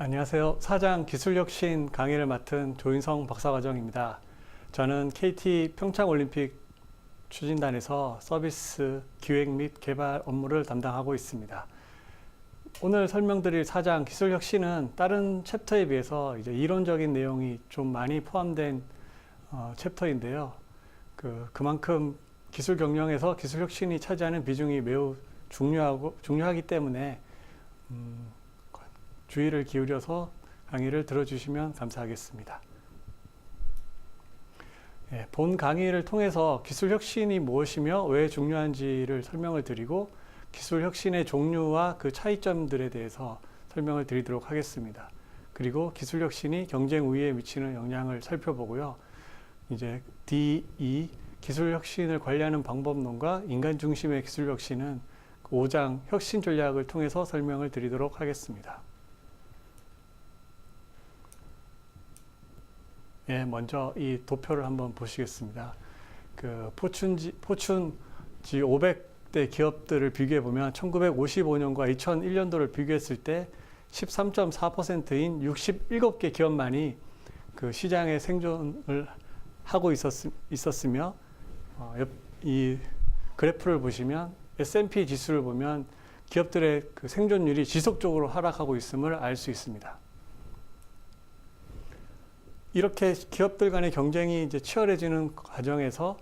안녕하세요. 사장 기술혁신 강의를 맡은 조인성 박사과정입니다. 저는 KT 평창올림픽 추진단에서 서비스 기획 및 개발 업무를 담당하고 있습니다. 오늘 설명드릴 사장 기술혁신은 다른 챕터에 비해서 이제 이론적인 내용이 좀 많이 포함된 챕터인데요. 그만큼 기술 경영에서 기술혁신이 차지하는 비중이 매우 중요하기 때문에 주의를 기울여서 강의를 들어주시면 감사하겠습니다. 본 강의를 통해서 기술혁신이 무엇이며 왜 중요한지를 설명을 드리고 기술혁신의 종류와 그 차이점들에 대해서 설명을 드리도록 하겠습니다. 그리고 기술혁신이 경쟁 우위에 미치는 영향을 살펴보고요. 이제 D2 기술혁신을 관리하는 방법론과 인간 중심의 기술혁신은 5장 혁신 전략을 통해서 설명을 드리도록 하겠습니다. 먼저 이 도표를 한번 보시겠습니다. 포춘 G500대 기업들을 비교해 보면 1955년과 2001년도를 비교했을 때 13.4%인 67개 기업만이 그 시장에 생존을 하고 있었으며 이 그래프를 보시면 S&P 지수를 보면 기업들의 그 생존율이 지속적으로 하락하고 있음을 알 수 있습니다. 이렇게 기업들 간의 경쟁이 이제 치열해지는 과정에서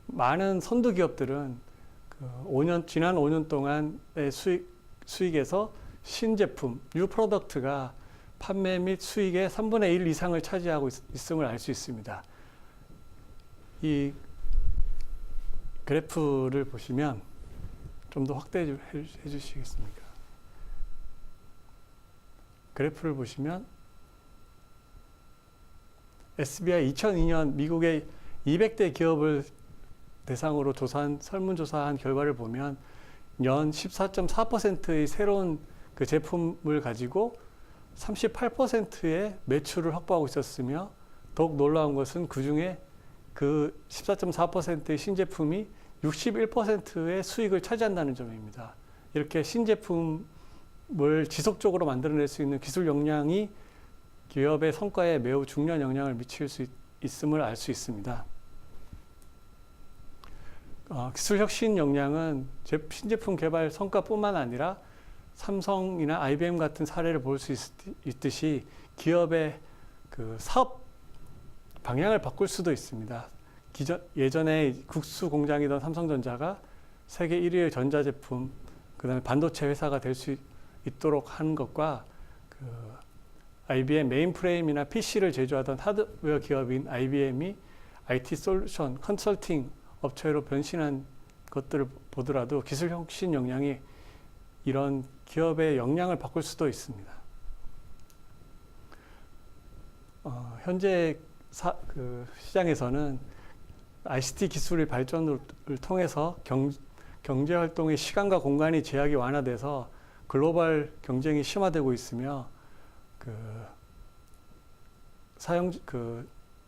많은 선두 기업들은 지난 5년 동안의 수익에서 신제품, 뉴 프로덕트가 판매 및 수익의 3분의 1 이상을 차지하고 있음을 알 수 있습니다. 이 그래프를 보시면 좀 더 확대해 주시겠습니까? 그래프를 보시면 SBI 2002년 미국의 200대 기업을 대상으로 설문조사한 결과를 보면 연 14.4%의 새로운 그 제품을 가지고 38%의 매출을 확보하고 있었으며 더욱 놀라운 것은 그 중에 그 14.4%의 신제품이 61%의 수익을 차지한다는 점입니다. 이렇게 신제품을 지속적으로 만들어낼 수 있는 기술 역량이 기업의 성과에 매우 중요한 영향을 미칠 수 있음을 알 수 있습니다. 기술 혁신 역량은 신제품 개발 성과뿐만 아니라 삼성이나 IBM 같은 사례를 볼 수 있듯이 기업의 그 사업 방향을 바꿀 수도 있습니다. 예전에 국수 공장이던 삼성전자가 세계 1위의 전자제품, 그 다음에 반도체 회사가 될 수 있도록 하는 것과 IBM 메인프레임이나 PC를 제조하던 하드웨어 기업인 IBM이 IT 솔루션, 컨설팅 업체로 변신한 것들을 보더라도 기술 혁신 역량이 이런 기업의 역량을 바꿀 수도 있습니다. 현재 시장에서는 ICT 기술의 발전을 통해서 경제활동의 시간과 공간이 제약이 완화돼서 글로벌 경쟁이 심화되고 있으며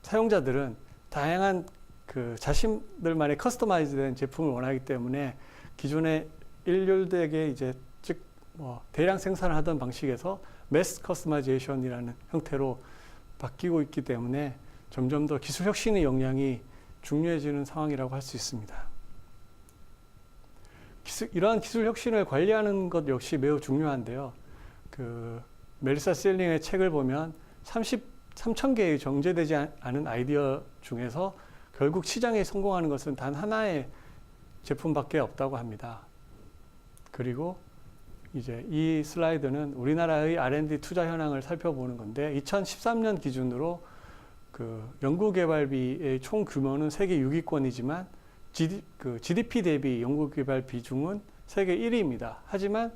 사용자들은 다양한 자신들만의 커스터마이즈된 제품을 원하기 때문에 기존의 일률되게 대량 생산을 하던 방식에서 매스 커스터마이제이션이라는 형태로 바뀌고 있기 때문에 점점 더 기술 혁신의 역량이 중요해지는 상황이라고 할 수 있습니다. 이러한 기술 혁신을 관리하는 것 역시 매우 중요한데요. 멜리사 셀링의 책을 보면 33,000개의 정제되지 않은 아이디어 중에서 결국 시장에 성공하는 것은 단 하나의 제품밖에 없다고 합니다. 그리고 이제 이 슬라이드는 우리나라의 R&D 투자 현황을 살펴보는 건데 2013년 기준으로 연구개발비의 총 규모는 세계 6위권이지만 GDP 대비 연구개발 비중은 세계 1위입니다. 하지만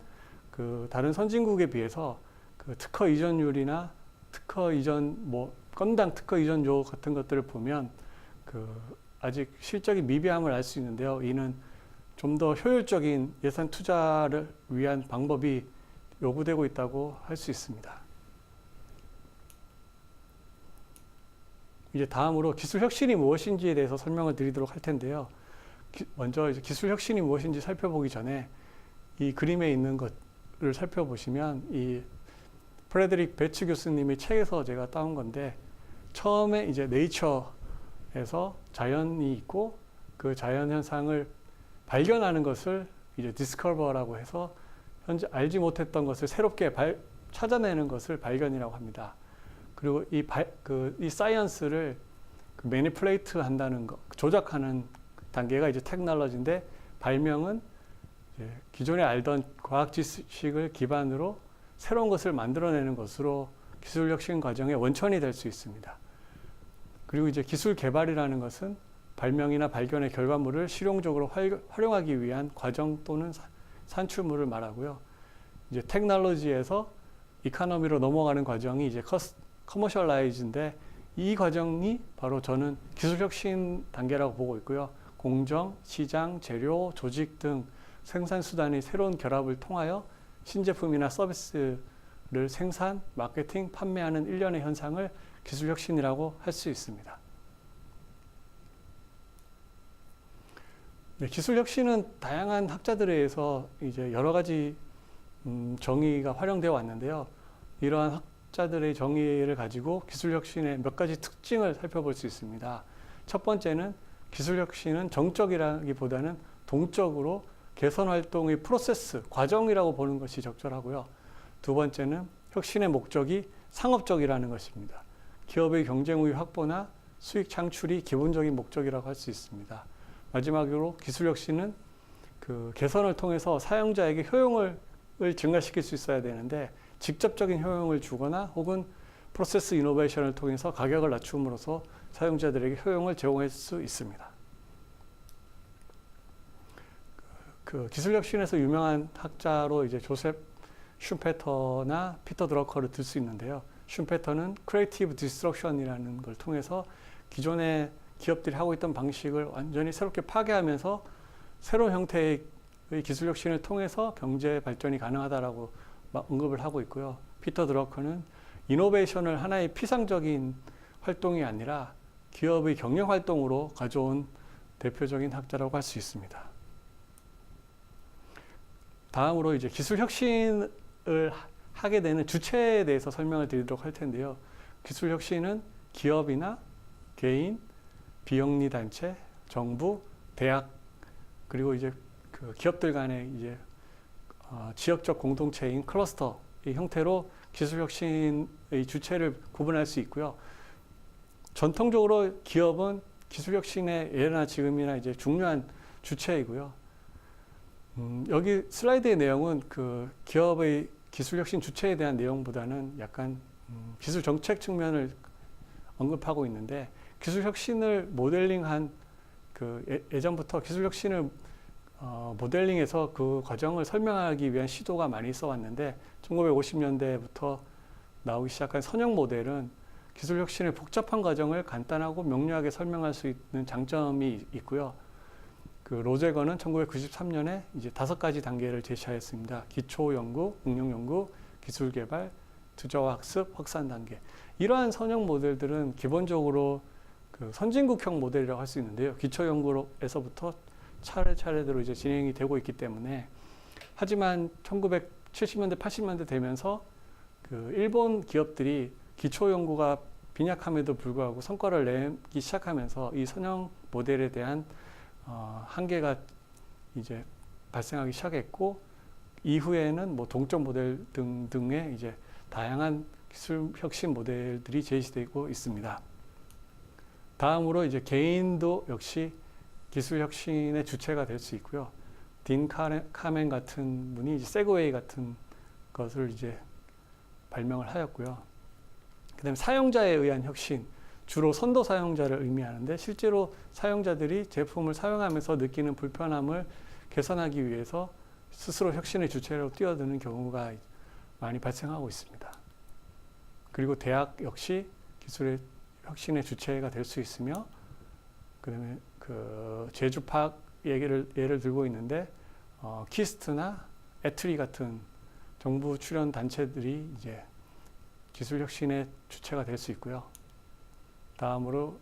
다른 선진국에 비해서 특허 이전율이나 건당 특허 이전료 같은 것들을 보면 아직 실적인 미비함을 알 수 있는데요. 이는 좀 더 효율적인 예산 투자를 위한 방법이 요구되고 있다고 할 수 있습니다. 이제 다음으로 기술 혁신이 무엇인지에 대해서 설명을 드리도록 할 텐데요. 먼저 기술 혁신이 무엇인지 살펴보기 전에 이 그림에 있는 것을 살펴보시면 이 프레드릭 베츠 교수님의 책에서 제가 따온 건데, 처음에 이제 네이처에서 자연이 있고 그 자연 현상을 발견하는 것을 이제 디스커버라고 해서 현재 알지 못했던 것을 새롭게 찾아내는 것을 발견이라고 합니다. 그리고 이 사이언스를 매니플레이트 한다는 것, 조작하는 단계가 이제 테크놀로지인데, 발명은 이제 기존에 알던 과학 지식을 기반으로 새로운 것을 만들어내는 것으로 기술 혁신 과정의 원천이 될 수 있습니다. 그리고 이제 기술 개발이라는 것은 발명이나 발견의 결과물을 실용적으로 활용하기 위한 과정 또는 산출물을 말하고요. 이제 테크놀로지에서 이코노미로 넘어가는 과정이 이제 커머셜라이즈인데, 이 과정이 바로 저는 기술 혁신 단계라고 보고 있고요. 공정, 시장, 재료, 조직 등 생산 수단의 새로운 결합을 통하여 신제품이나 서비스를 생산, 마케팅, 판매하는 일련의 현상을 기술 혁신이라고 할 수 있습니다. 네, 기술 혁신은 다양한 학자들에 의해서 이제 여러 가지 정의가 활용되어 왔는데요. 이러한 학자들의 정의를 가지고 기술 혁신의 몇 가지 특징을 살펴볼 수 있습니다. 첫 번째는 기술 혁신은 정적이라기보다는 동적으로 개선 활동의 프로세스, 과정이라고 보는 것이 적절하고요. 두 번째는 혁신의 목적이 상업적이라는 것입니다. 기업의 경쟁 우위 확보나 수익 창출이 기본적인 목적이라고 할 수 있습니다. 마지막으로 기술 혁신은 그 개선을 통해서 사용자에게 효용을 증가시킬 수 있어야 되는데, 직접적인 효용을 주거나 혹은 프로세스 이노베이션을 통해서 가격을 낮춤으로써 사용자들에게 효용을 제공할 수 있습니다. 그 기술 혁신에서 유명한 학자로 이제 조셉 슈페터나 피터 드러커를 들 수 있는데요. 슈페터는 크리에이티브 디스트럭션이라는 걸 통해서 기존의 기업들이 하고 있던 방식을 완전히 새롭게 파괴하면서 새로운 형태의 기술 혁신을 통해서 경제 발전이 가능하다라고 언급을 하고 있고요. 피터 드러커는 이노베이션을 하나의 피상적인 활동이 아니라 기업의 경영 활동으로 가져온 대표적인 학자라고 할 수 있습니다. 다음으로 이제 기술 혁신을 하게 되는 주체에 대해서 설명을 드리도록 할 텐데요. 기술 혁신은 기업이나 개인, 비영리 단체, 정부, 대학, 그리고 이제 그 기업들 간의 이제 지역적 공동체인 클러스터의 형태로 기술 혁신의 주체를 구분할 수 있고요. 전통적으로 기업은 기술 혁신의 예나 지금이나 이제 중요한 주체이고요. 여기 슬라이드의 내용은 그 기업의 기술 혁신 주체에 대한 내용보다는 약간 기술 정책 측면을 언급하고 있는데, 기술 혁신을 모델링한 그 예전부터 기술 혁신을 모델링해서 그 과정을 설명하기 위한 시도가 많이 있어 왔는데, 1950년대부터 나오기 시작한 선형 모델은 기술 혁신의 복잡한 과정을 간단하고 명료하게 설명할 수 있는 장점이 있고요. 그 로제거는 1993년에 이제 5가지 단계를 제시하였습니다. 기초 연구, 응용 연구, 기술 개발, 투자와 학습, 확산 단계. 이러한 선형 모델들은 기본적으로 그 선진국형 모델이라고 할 수 있는데요. 기초 연구에서부터 차례차례대로 이제 진행이 되고 있기 때문에, 하지만 1970년대, 80년대 되면서 그 일본 기업들이 기초 연구가 빈약함에도 불구하고 성과를 내기 시작하면서 이 선형 모델에 대한 한계가 이제 발생하기 시작했고, 이후에는 뭐 동적 모델 등의 이제 다양한 기술 혁신 모델들이 제시되고 있습니다. 다음으로 이제 개인도 역시 기술 혁신의 주체가 될 수 있고요. 딘 카멘 같은 분이 이제 세그웨이 같은 것을 이제 발명을 하였고요. 그다음에 사용자에 의한 혁신, 주로 선도 사용자를 의미하는데, 실제로 사용자들이 제품을 사용하면서 느끼는 불편함을 개선하기 위해서 스스로 혁신의 주체로 뛰어드는 경우가 많이 발생하고 있습니다. 그리고 대학 역시 기술의 혁신의 주체가 될 수 있으며, 그다음에 그 제주팍 예를 들고 있는데, 키스트나 애트리 같은 정부 출연 단체들이 이제 기술 혁신의 주체가 될 수 있고요. 다음으로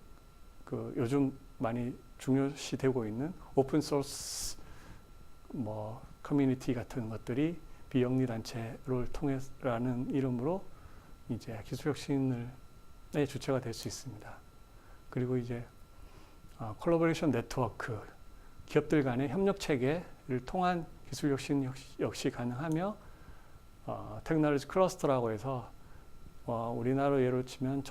그 요즘 많이 중요시되고 있는 오픈 소스 뭐 커뮤니티 같은 것들이 비영리 단체를 통해라는 이름으로 이제 기술 혁신의 주체가 될 수 있습니다. 그리고 이제 콜라보레이션 네트워크, 기업들 간의 협력 체계를 통한 기술 혁신 역시 가능하며 테크놀로지 클러스터라고 해서 우리나라로 예로 치면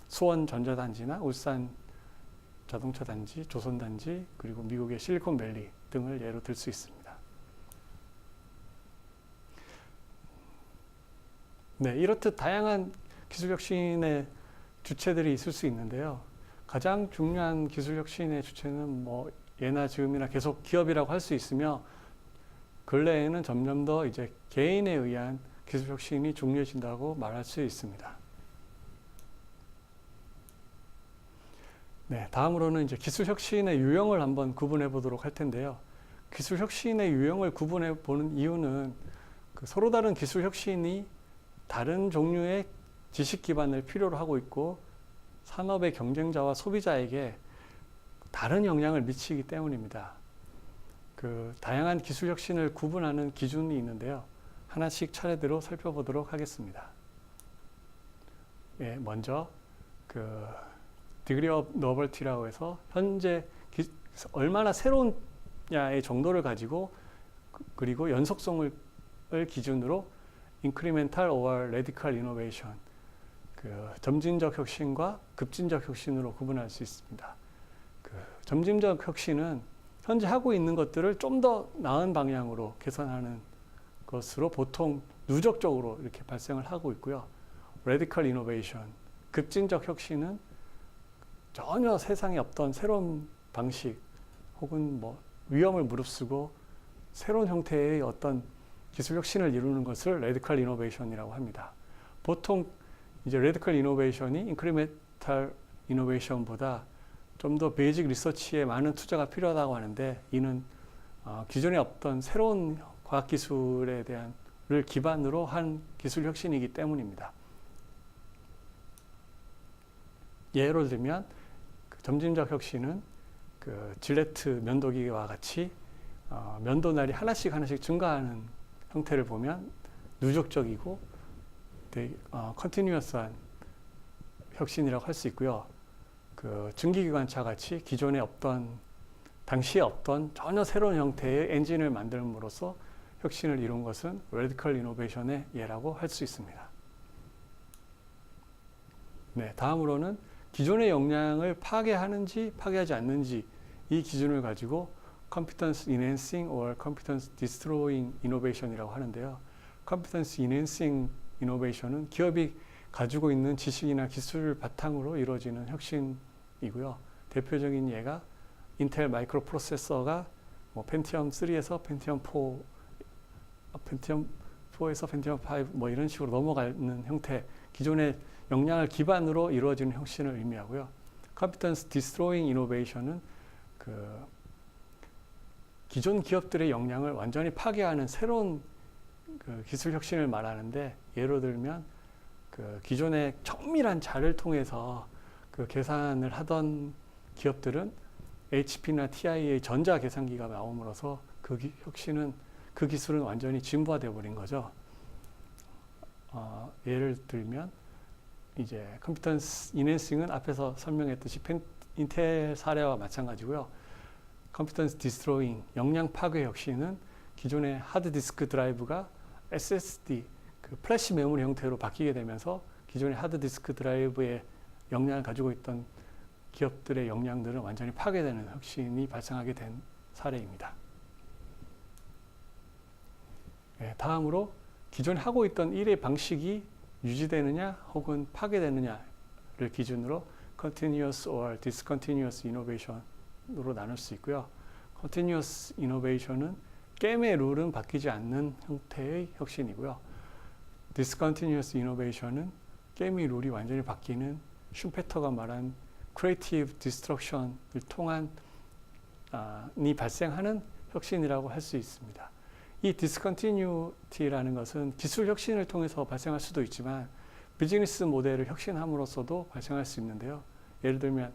수원 전자단지나 울산 자동차 단지, 조선 단지, 그리고 미국의 실리콘밸리 등을 예로 들 수 있습니다. 네, 이렇듯 다양한 기술 혁신의 주체들이 있을 수 있는데요. 가장 중요한 기술 혁신의 주체는 뭐 예나 지금이나 계속 기업이라고 할 수 있으며, 근래에는 점점 더 이제 개인에 의한 기술 혁신이 중요해진다고 말할 수 있습니다. 네, 다음으로는 이제 기술 혁신의 유형을 한번 구분해 보도록 할 텐데요. 기술 혁신의 유형을 구분해 보는 이유는 서로 다른 기술 혁신이 다른 종류의 지식 기반을 필요로 하고 있고 산업의 경쟁자와 소비자에게 다른 영향을 미치기 때문입니다. 다양한 기술 혁신을 구분하는 기준이 있는데요. 하나씩 차례대로 살펴보도록 하겠습니다. 예, 먼저 degree of novelty라고 해서 현재 얼마나 새로운냐의 정도를 가지고 그리고 연속성을 기준으로 incremental or radical innovation, 점진적 혁신과 급진적 혁신으로 구분할 수 있습니다. 점진적 혁신은 현재 하고 있는 것들을 좀 더 나은 방향으로 개선하는 것으로 보통 누적적으로 이렇게 발생을 하고 있고요. radical innovation, 급진적 혁신은 전혀 세상에 없던 새로운 방식 혹은 뭐 위험을 무릅쓰고 새로운 형태의 어떤 기술 혁신을 이루는 것을 radical innovation이라고 합니다. 보통 이제 radical innovation이 incremental innovation보다 좀 더 베이직 리서치에 많은 투자가 필요하다고 하는데, 이는 기존에 없던 새로운 과학기술에 대한을 기반으로 한 기술 혁신이기 때문입니다. 예를 들면 점진적 혁신은 질레트 면도기와 같이 면도날이 하나씩 증가하는 형태를 보면 누적적이고 되게 컨티뉴어스한 혁신이라고 할 수 있고요. 증기기관차 같이 기존에 없던, 당시에 없던 전혀 새로운 형태의 엔진을 만들므로써 혁신을 이룬 것은 radical innovation의 예라고 할 수 있습니다. 네, 다음으로는 기존의 역량을 파괴하는지 파괴하지 않는지 이 기준을 가지고 competence enhancing or competence destroying innovation이라고 하는데요. competence enhancing innovation은 기업이 가지고 있는 지식이나 기술을 바탕으로 이루어지는 혁신이고요. 대표적인 예가 인텔 마이크로 프로세서가 뭐 펜티엄 3에서 펜티엄 4, 펜티엄 4에서 펜티엄 5 뭐 이런 식으로 넘어가는 형태, 기존의 역량을 기반으로 이루어지는 혁신을 의미하고요. competence destroying innovation은 기존 기업들의 역량을 완전히 파괴하는 새로운 기술 혁신을 말하는데, 예로 들면 기존의 정밀한 자를 통해서 계산을 하던 기업들은 HP나 TI의 전자 계산기가 나옴으로써 그 기술은 완전히 진보화되어 버린 거죠. 예를 들면 이제 컴피턴스 인핸싱은 앞에서 설명했듯이 인텔 사례와 마찬가지고요. 컴피턴스 디스트로잉, 역량 파괴 혁신은 기존의 하드디스크 드라이브가 SSD, 플래시 메모리 형태로 바뀌게 되면서 기존의 하드디스크 드라이브의 역량을 가지고 있던 기업들의 역량들은 완전히 파괴되는 혁신이 발생하게 된 사례입니다. 네, 다음으로 기존에 하고 있던 일의 방식이 유지되느냐 혹은 파괴되느냐를 기준으로 continuous or discontinuous innovation으로 나눌 수 있고요. continuous innovation은 게임의 룰은 바뀌지 않는 형태의 혁신이고요. discontinuous innovation은 게임의 룰이 완전히 바뀌는, 슈페터가 말한 creative destruction을 통한 이 발생하는 혁신이라고 할 수 있습니다. 이 discontinuity라는 것은 기술 혁신을 통해서 발생할 수도 있지만 비즈니스 모델을 혁신함으로써도 발생할 수 있는데요. 예를 들면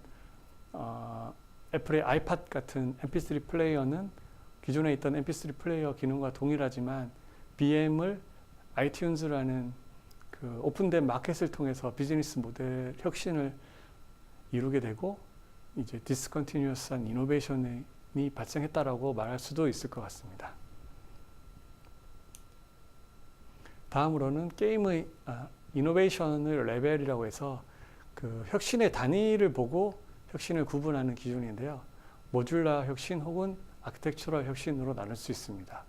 애플의 아이팟 같은 mp3 플레이어는 기존에 있던 mp3 플레이어 기능과 동일하지만 BM을 iTunes라는 그 오픈된 마켓을 통해서 비즈니스 모델 혁신을 이루게 되고 이제 디스컨티뉴어스한 이노베이션이 발생했다라고 말할 수도 있을 것 같습니다. 다음으로는 게임의 이노베이션을 레벨이라고 해서 그 혁신의 단위를 보고 혁신을 구분하는 기준인데요. 모듈라 혁신 혹은 아키텍처럴 혁신으로 나눌 수 있습니다.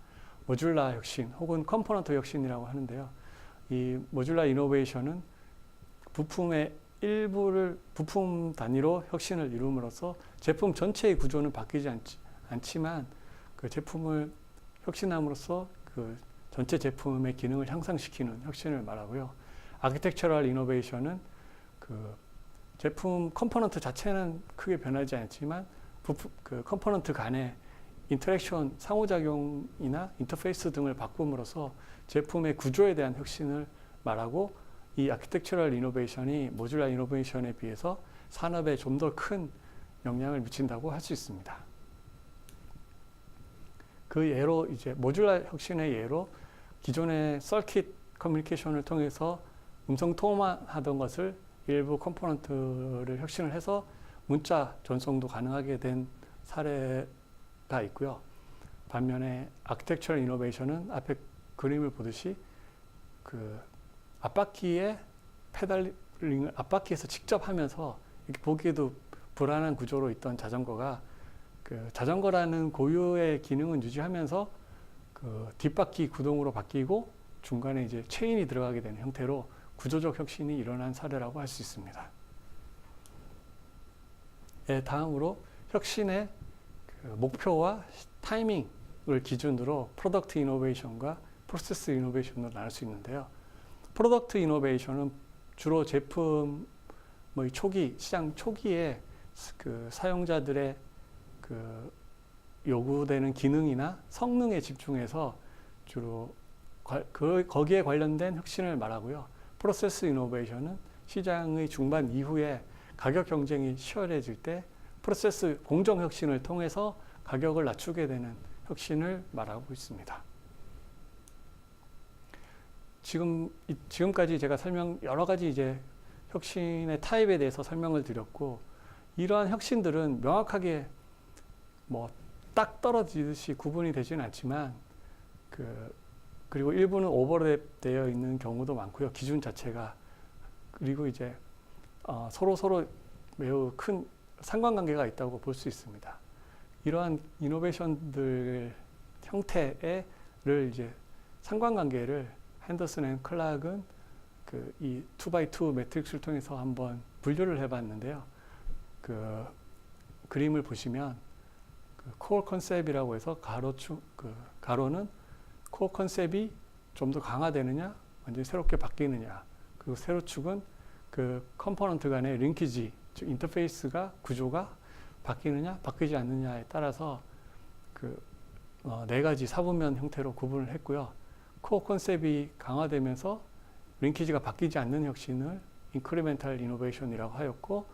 모듈라 혁신 혹은 컴포넌트 혁신이라고 하는데요. 이 모듈라 이노베이션은 부품의 일부를 부품 단위로 혁신을 이룸으로써 제품 전체의 구조는 바뀌지 않지만 그 제품을 혁신함으로써 그 전체 제품의 기능을 향상시키는 혁신을 말하고요. 아키텍처럴 이노베이션은 그 제품 컴포넌트 자체는 크게 변하지 않지만 부품, 그 컴포넌트 간의 인터랙션, 상호작용이나 인터페이스 등을 바꿈으로써 제품의 구조에 대한 혁신을 말하고 이 아키텍처럴 이노베이션이 모듈라 이노베이션에 비해서 산업에 좀 더 큰 영향을 미친다고 할 수 있습니다. 그 예로 이제 모듈라 혁신의 예로 기존의 서킷 커뮤니케이션을 통해서 음성 통화만 하던 것을 일부 컴포넌트를 혁신을 해서 문자 전송도 가능하게 된 사례가 있고요. 반면에 아키텍처럴 이노베이션은 앞에 그림을 보듯이 그 앞바퀴에 페달링을 앞바퀴에서 직접 하면서 이렇게 보기에도 불안한 구조로 있던 자전거가 그 자전거라는 고유의 기능은 유지하면서 그 뒷바퀴 구동으로 바뀌고 중간에 이제 체인이 들어가게 되는 형태로 구조적 혁신이 일어난 사례라고 할 수 있습니다. 예, 다음으로 혁신의 그 목표와 타이밍을 기준으로 프로덕트 이노베이션과 프로세스 이노베이션으로 나눌 수 있는데요. 프로덕트 이노베이션은 주로 제품의 초기, 시장 초기에 그 사용자들의 그 요구되는 기능이나 성능에 집중해서 주로 거기에 관련된 혁신을 말하고요. 프로세스 이노베이션은 시장의 중반 이후에 가격 경쟁이 치열해질 때 프로세스 공정 혁신을 통해서 가격을 낮추게 되는 혁신을 말하고 있습니다. 지금까지 제가 여러 가지 이제 혁신의 타입에 대해서 설명을 드렸고, 이러한 혁신들은 명확하게 뭐 딱 떨어지듯이 구분이 되지는 않지만, 그리고 일부는 오버랩 되어 있는 경우도 많고요. 기준 자체가. 그리고 이제 서로 매우 큰 상관관계가 있다고 볼 수 있습니다. 이러한 이노베이션들 형태를 이제 상관관계를 핸더슨 앤 클락은 이 2x2 매트릭스를 통해서 한번 분류를 해봤는데요. 그 그림을 보시면 코어 컨셉이라고 해서 가로는 코어 컨셉이 좀 더 강화되느냐, 완전히 새롭게 바뀌느냐, 그리고 세로축은 그 컴포넌트 간의 링키지, 즉 인터페이스가 구조가 바뀌느냐, 바뀌지 않느냐에 따라서 네 가지 사분면 형태로 구분을 했고요. 코어 컨셉이 강화되면서 링키지가 바뀌지 않는 혁신을 인크리멘탈 이노베이션이라고 하였고,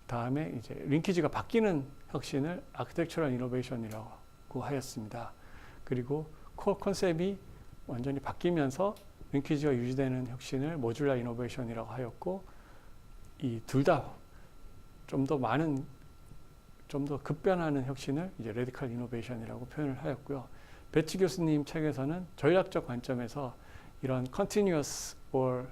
다음에 이제 링키지가 바뀌는 혁신을 아키텍처럴 이노베이션이라고 하였습니다. 그리고 코어 컨셉이 완전히 바뀌면서 링키지가 유지되는 혁신을 모듈라 이노베이션이라고 하였고, 이 둘 다 좀 더 많은, 좀 더 급변하는 혁신을 이제 레디컬 이노베이션이라고 표현을 하였고요. 배치 교수님 책에서는 전략적 관점에서 이런 continuous or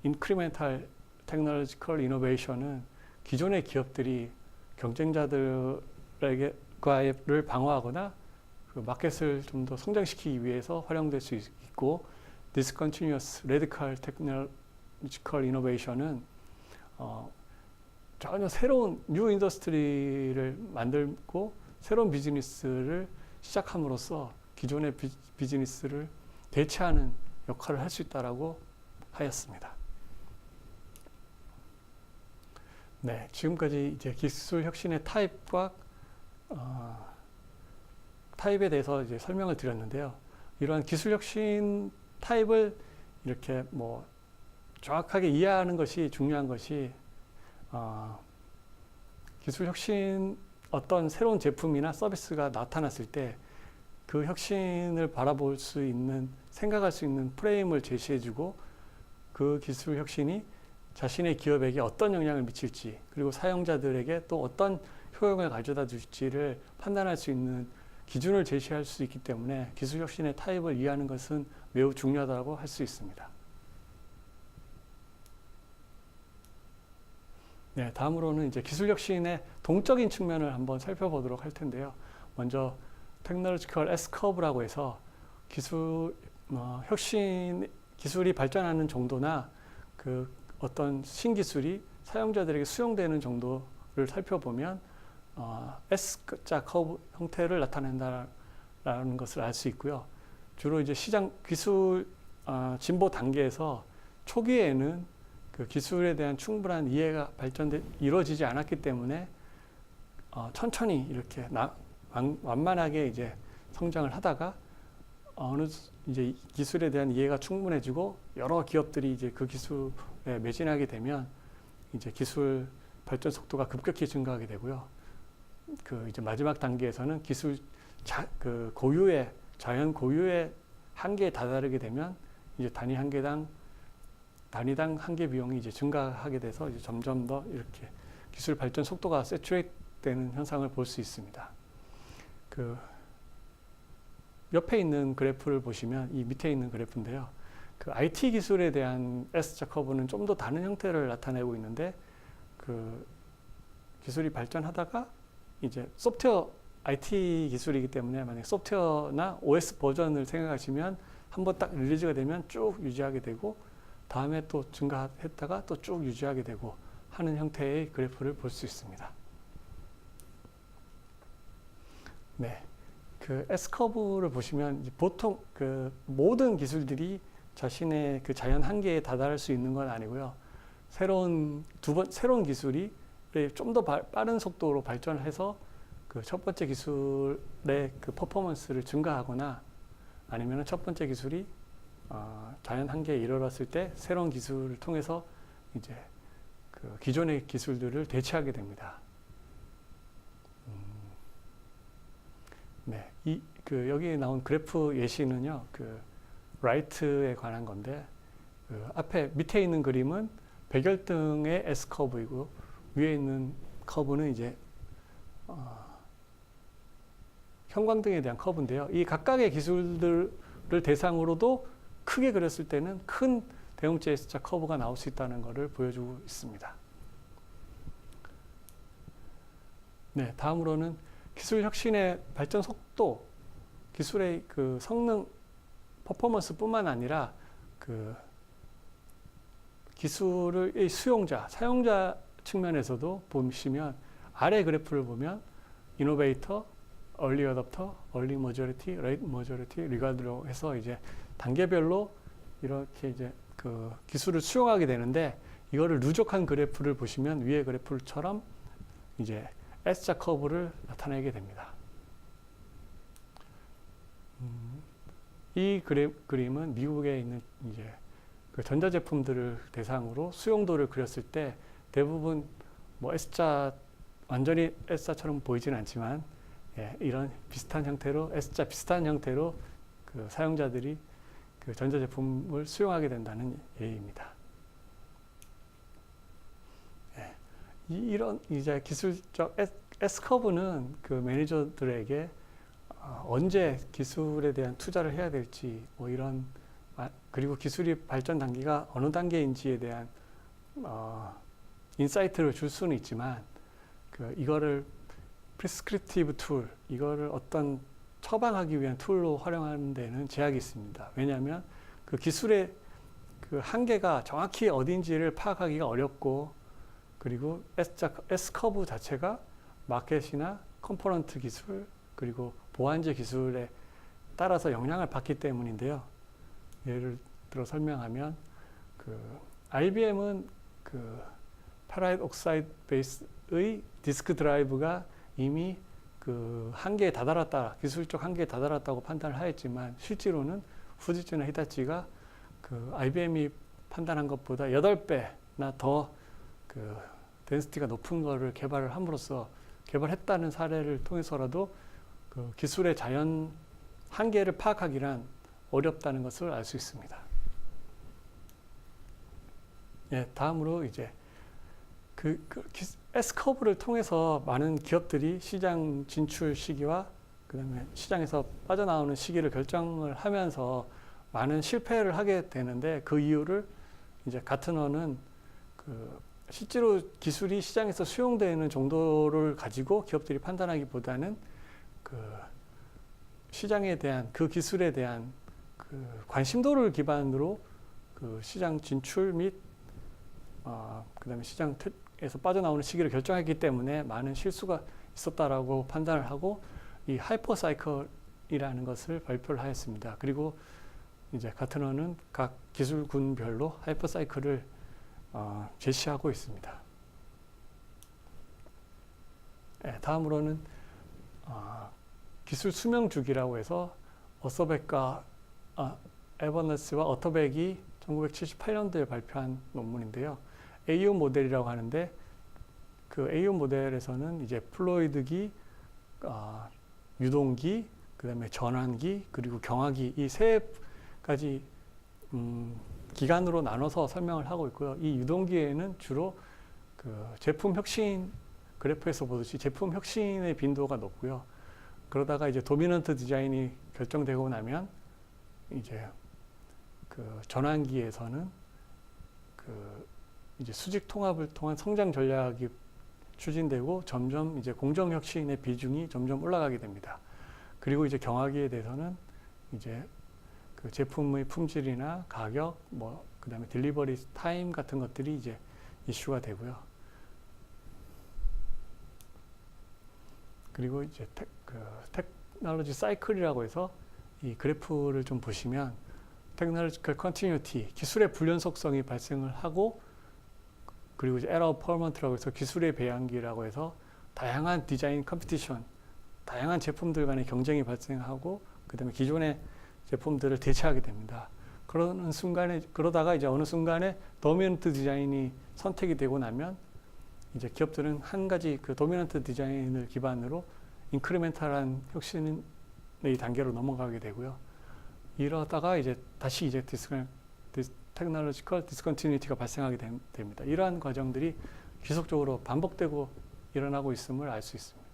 incremental technological innovation은 기존의 기업들이 경쟁자들을 방어하거나 그 마켓을 좀 더 성장시키기 위해서 활용될 수 있고, discontinuous radical technological innovation은 전혀 새로운 뉴 인더스트리를 만들고 새로운 비즈니스를 시작함으로써 기존의 비즈니스를 대체하는 역할을 할 수 있다라고 하였습니다. 네, 지금까지 이제 기술 혁신의 타입과 타입에 대해서 이제 설명을 드렸는데요. 이러한 기술 혁신 타입을 이렇게 뭐 정확하게 이해하는 것이 중요한 것이, 기술 혁신, 어떤 새로운 제품이나 서비스가 나타났을 때 그 혁신을 바라볼 수 있는, 생각할 수 있는 프레임을 제시해주고, 그 기술 혁신이 자신의 기업에게 어떤 영향을 미칠지, 그리고 사용자들에게 또 어떤 효용을 가져다 줄지를 판단할 수 있는 기준을 제시할 수 있기 때문에 기술 혁신의 타입을 이해하는 것은 매우 중요하다고 할 수 있습니다. 네, 다음으로는 이제 기술 혁신의 동적인 측면을 한번 살펴보도록 할 텐데요. 먼저 테크놀로지컬 S커브라고 해서 기술 기술이 발전하는 정도나 그 어떤 신기술이 사용자들에게 수용되는 정도를 살펴보면 S자 커브 형태를 나타낸다라는 것을 알 수 있고요. 주로 이제 시장 기술 진보 단계에서 초기에는 그 기술에 대한 충분한 이해가 이루어지지 않았기 때문에 천천히 이렇게 완만하게 이제 성장을 하다가 어느 이제 기술에 대한 이해가 충분해지고 여러 기업들이 이제 그 기술에 매진하게 되면 이제 기술 발전 속도가 급격히 증가하게 되고요. 그 이제 마지막 단계에서는 기술 자연 고유의 한계에 다다르게 되면 이제 단위당 한계 비용이 이제 증가하게 돼서 이제 점점 더 이렇게 기술 발전 속도가 세츄레이트 되는 현상을 볼 수 있습니다. 그 옆에 있는 그래프를 보시면 이 밑에 있는 그래프인데요. 그 IT 기술에 대한 S자 커브는 좀 더 다른 형태를 나타내고 있는데 그 기술이 발전하다가 이제 소프트웨어 IT 기술이기 때문에 만약 소프트웨어나 OS 버전을 생각하시면 한번 딱 릴리즈가 되면 쭉 유지하게 되고 다음에 또 증가했다가 또 쭉 유지하게 되고 하는 형태의 그래프를 볼 수 있습니다. 네, 그 S커브를 보시면 보통 그 모든 기술들이 자신의 그 자연 한계에 다다를 수 있는 건 아니고요. 새로운 기술이 좀 더 빠른 속도로 발전을 해서 그 첫 번째 기술의 그 퍼포먼스를 증가하거나 아니면 첫 번째 기술이 자연 한계에 이르렀을 때 새로운 기술을 통해서 이제 그 기존의 기술들을 대체하게 됩니다. 네, 여기 나온 그래프 예시는요, 그 라이트에 관한 건데, 그 밑에 있는 그림은 백열등의 S 커브이고 위에 있는 커브는 이제 형광등에 대한 커브인데요. 이 각각의 기술들을 대상으로도 크게 그렸을 때는 큰 대형체 S자 커브가 나올 수 있다는 것을 보여주고 있습니다. 네, 다음으로는 기술 혁신의 발전 속도, 기술의 그 성능, 퍼포먼스뿐만 아니라 그 기술의 사용자 측면에서도 보시면 아래 그래프를 보면 이노베이터, 얼리 어댑터, 얼리 머저리티, 레이트 머저리티, 리가드로 해서 이제 단계별로 이렇게 이제 그 기술을 수용하게 되는데 이거를 누적한 그래프를 보시면 위의 그래프처럼 이제 S자 커브를 나타내게 됩니다. 이 그림은 미국에 있는 이제 그 전자제품들을 대상으로 수용도를 그렸을 때 대부분 뭐 S자 완전히 S자처럼 보이지는 않지만 이런 비슷한 형태로 S자 비슷한 형태로 그 사용자들이 그 전자제품을 수용하게 된다는 예입니다. 이런 이제 기술적 S커브는 그 매니저들에게 언제 기술에 대한 투자를 해야 될지 뭐 이런 그리고 기술이 발전 단계가 어느 단계인지에 대한 인사이트를 줄 수는 있지만 이거를 프리스크립티브 툴, 이거를 어떤 처방하기 위한 툴로 활용하는 데는 제약이 있습니다. 왜냐하면 그 기술의 그 한계가 정확히 어딘지를 파악하기가 어렵고 그리고 S커브 자체가 마켓이나 컴포넌트 기술 그리고 보안제 기술에 따라서 영향을 받기 때문인데요. 예를 들어 설명하면 그 IBM은 그 페라이트 옥사이드 베이스의 디스크 드라이브가 이미 그 한계에 다다랐다, 기술적 한계에 다다랐다고 판단을 하였지만 실제로는 후지츠나 히타치가 그 IBM이 판단한 것보다 8배나 더 그 덴시티가 높은 거를 개발을 함으로써 개발했다는 사례를 통해서라도 그 기술의 자연 한계를 파악하기란 어렵다는 것을 알 수 있습니다. 예, 다음으로 이제 S커브를 통해서 많은 기업들이 시장 진출 시기와 그다음에 시장에서 빠져나오는 시기를 결정을 하면서 많은 실패를 하게 되는데, 그 이유를 이제 가트너는 실제로 기술이 시장에서 수용되는 정도를 가지고 기업들이 판단하기보다는 시장에 대한 그 기술에 대한 관심도를 기반으로 시장 진출 및 그다음에 시장에서 빠져나오는 시기를 결정했기 때문에 많은 실수가 있었다라고 판단을 하고 이 하이퍼 사이클이라는 것을 발표를 하였습니다. 그리고 이제 가트너는 각 기술군별로 하이퍼 사이클을 제시하고 있습니다. 네, 다음으로는 기술 수명 주기라고 해서 어서백과 에버너스와 어터백이 1978년도에 발표한 논문인데요. AO 모델이라고 하는데, 그 AO 모델에서는 이제 플루이드기, 유동기, 그다음에 전환기, 그리고 경화기, 이 세 가지 기간으로 나눠서 설명을 하고 있고요. 이 유동기에는 주로 제품 혁신 그래프에서 보듯이 제품 혁신의 빈도가 높고요. 그러다가 이제 도미넌트 디자인이 결정되고 나면 이제 전환기에서는 이제 수직 통합을 통한 성장 전략이 추진되고 점점 이제 공정 혁신의 비중이 점점 올라가게 됩니다. 그리고 이제 경화기에 대해서는 이제 제품의 품질이나 가격, 그다음에 딜리버리 타임 같은 것들이 이제 이슈가 되고요. 그리고 이제 테크놀로지 사이클이라고 해서 이 그래프를 좀 보시면 테크놀로지컬 컨티뉴티, 기술의 불연속성이 발생을 하고, 그리고 이제 에러 퍼먼트라고 해서 기술의 배양기라고 해서 다양한 디자인 컴피티션, 다양한 제품들 간의 경쟁이 발생하고, 그다음에 기존의 제품들을 대체하게 됩니다. 그러다가 이제 어느 순간에 도미넌트 디자인이 선택이 되고 나면 이제 기업들은 한 가지 도미넌트 디자인을 기반으로 인크리멘탈한 혁신의 단계로 넘어가게 되고요. 이러다가 이제 다시 이제 테크놀로지컬 디스컨티뉴티가 발생하게 됩니다. 이러한 과정들이 지속적으로 반복되고 일어나고 있음을 알 수 있습니다.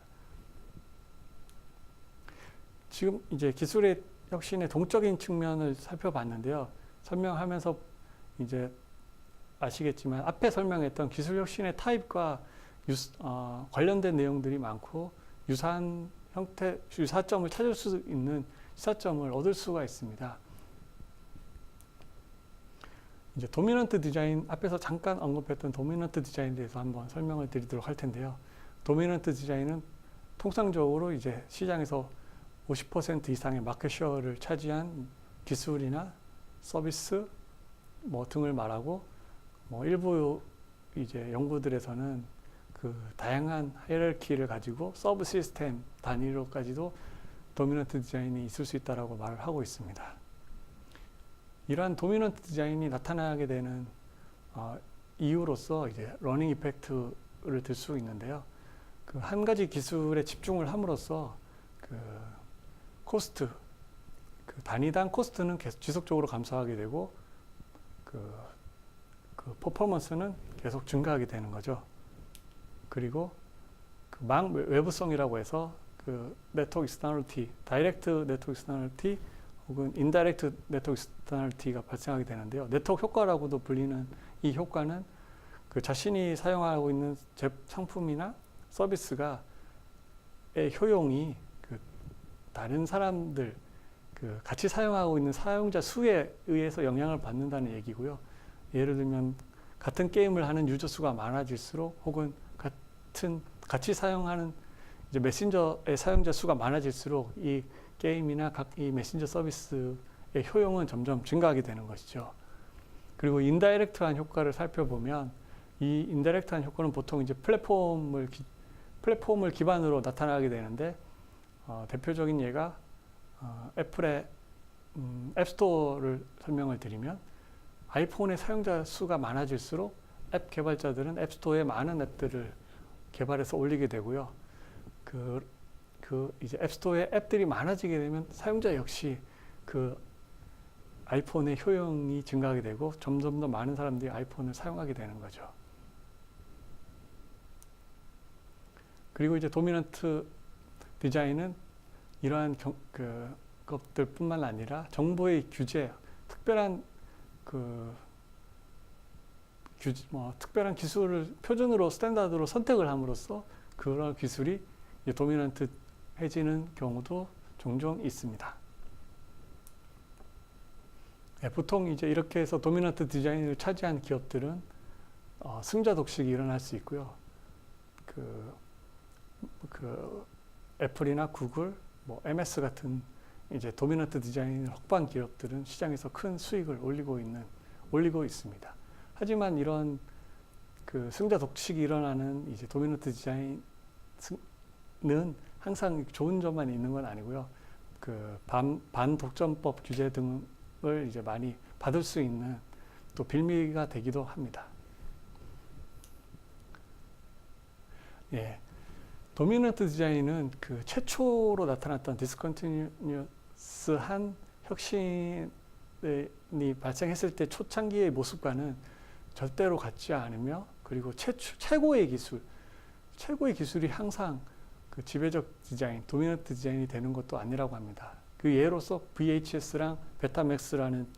지금 이제 기술의 혁신의 동적인 측면을 살펴봤는데요. 설명하면서 이제 아시겠지만 앞에 설명했던 기술 혁신의 타입과 관련된 내용들이 많고 유사한 형태, 유사점을 찾을 수 있는 시사점을 얻을 수가 있습니다. 이제 도미넌트 디자인, 앞에서 잠깐 언급했던 도미넌트 디자인에 대해서 한번 설명을 드리도록 할 텐데요. 도미넌트 디자인은 통상적으로 이제 시장에서 50% 이상의 마켓 쉐어를 차지한 기술이나 서비스 등을 말하고, 일부 이제 연구들에서는 다양한 하이라키를 가지고 서브 시스템 단위로까지도 도미넌트 디자인이 있을 수 있다라고 말을 하고 있습니다. 이러한 도미넌트 디자인이 나타나게 되는 이유로서 이제 러닝 이펙트를 들 수 있는데요. 한 가지 기술에 집중을 함으로써 코스트, 단위당 코스트는 계속 지속적으로 감소하게 되고 퍼포먼스는 계속 증가하게 되는 거죠. 그리고 외부성이라고 해서 네트워크 익스터널리티, 다이렉트 네트워크 익스터널리티 혹은 인다이렉트 네트워크 익스터널리티가 발생하게 되는데요. 네트워크 효과라고도 불리는 이 효과는 자신이 사용하고 있는 상품이나 서비스가 효용이 다른 사람들, 같이 사용하고 있는 사용자 수에 의해서 영향을 받는다는 얘기고요. 예를 들면 같은 게임을 하는 유저 수가 많아질수록, 혹은 같이 사용하는 이제 메신저의 사용자 수가 많아질수록 이 게임이나 이 메신저 서비스의 효용은 점점 증가하게 되는 것이죠. 그리고 인다이렉트한 효과를 살펴보면, 이 인다이렉트한 효과는 보통 이제 플랫폼을 기반으로 나타나게 되는데, 대표적인 예가 애플의 앱스토어를 설명을 드리면, 아이폰의 사용자 수가 많아질수록 앱 개발자들은 앱스토어에 많은 앱들을 개발해서 올리게 되고요. 이제 앱스토어에 앱들이 많아지게 되면 사용자 역시 아이폰의 효용이 증가하게 되고 점점 더 많은 사람들이 아이폰을 사용하게 되는 거죠. 그리고 이제 도미넌트 디자인은 이러한 것들뿐만 아니라 정보의 규제, 특별한 특별한 기술을 표준으로 스탠다드로 선택을 함으로써 그런 기술이 도미넌트해지는 경우도 종종 있습니다. 보통 이제 이렇게 해서 도미넌트 디자인을 차지한 기업들은 승자 독식이 일어날 수 있고요. 애플이나 구글, MS 같은 이제 도미넌트 디자인을 확보한 기업들은 시장에서 큰 수익을 올리고 있습니다. 하지만 이런 승자 독식이 일어나는 이제 도미넌트 디자인은 항상 좋은 점만 있는 건 아니고요. 반독점법 규제 등을 이제 많이 받을 수 있는 또 빌미가 되기도 합니다. 예. 도미넌트 디자인은 최초로 나타났던 디스컨티뉴어스한 혁신이 발생했을 때 초창기의 모습과는 절대로 같지 않으며, 그리고 최고의 기술이 항상 지배적 디자인, 도미넌트 디자인이 되는 것도 아니라고 합니다. 그 예로서 VHS랑 베타맥스라는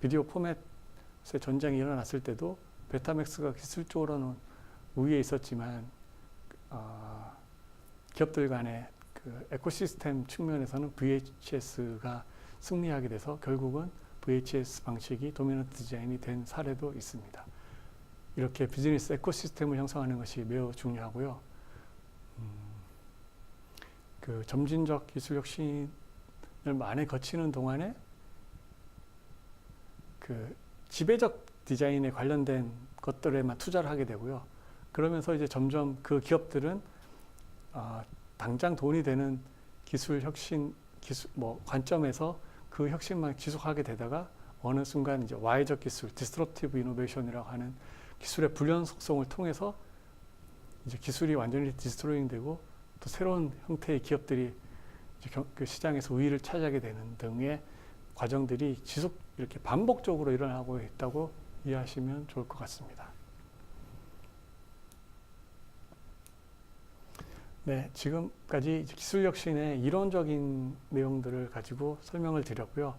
비디오 포맷의 전쟁이 일어났을 때도 베타맥스가 기술적으로는 우위에 있었지만 기업들 간의 에코시스템 측면에서는 VHS가 승리하게 돼서 결국은 VHS 방식이 도미넌트 디자인이 된 사례도 있습니다. 이렇게 비즈니스 에코시스템을 형성하는 것이 매우 중요하고요. 점진적 기술 혁신을 많이 거치는 동안에 지배적 디자인에 관련된 것들에만 투자를 하게 되고요. 그러면서 이제 점점 그 기업들은 당장 돈이 되는 기술 혁신 관점에서 그 혁신만 지속하게 되다가 어느 순간 이제 Y적 기술, 디스트럽티브 이노베이션이라고 하는 기술의 불연 속성을 통해서 이제 기술이 완전히 디스트로잉 되고 또 새로운 형태의 기업들이 이제 시장에서 우위를 차지하게 되는 등의 과정들이 이렇게 반복적으로 일어나고 있다고 이해하시면 좋을 것 같습니다. 네, 지금까지 기술 혁신의 이론적인 내용들을 가지고 설명을 드렸고요.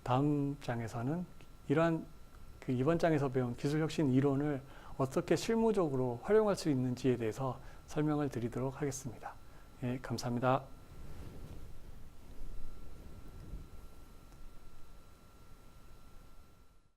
다음 장에서는 이번 장에서 배운 기술 혁신 이론을 어떻게 실무적으로 활용할 수 있는지에 대해서 설명을 드리도록 하겠습니다. 네, 감사합니다.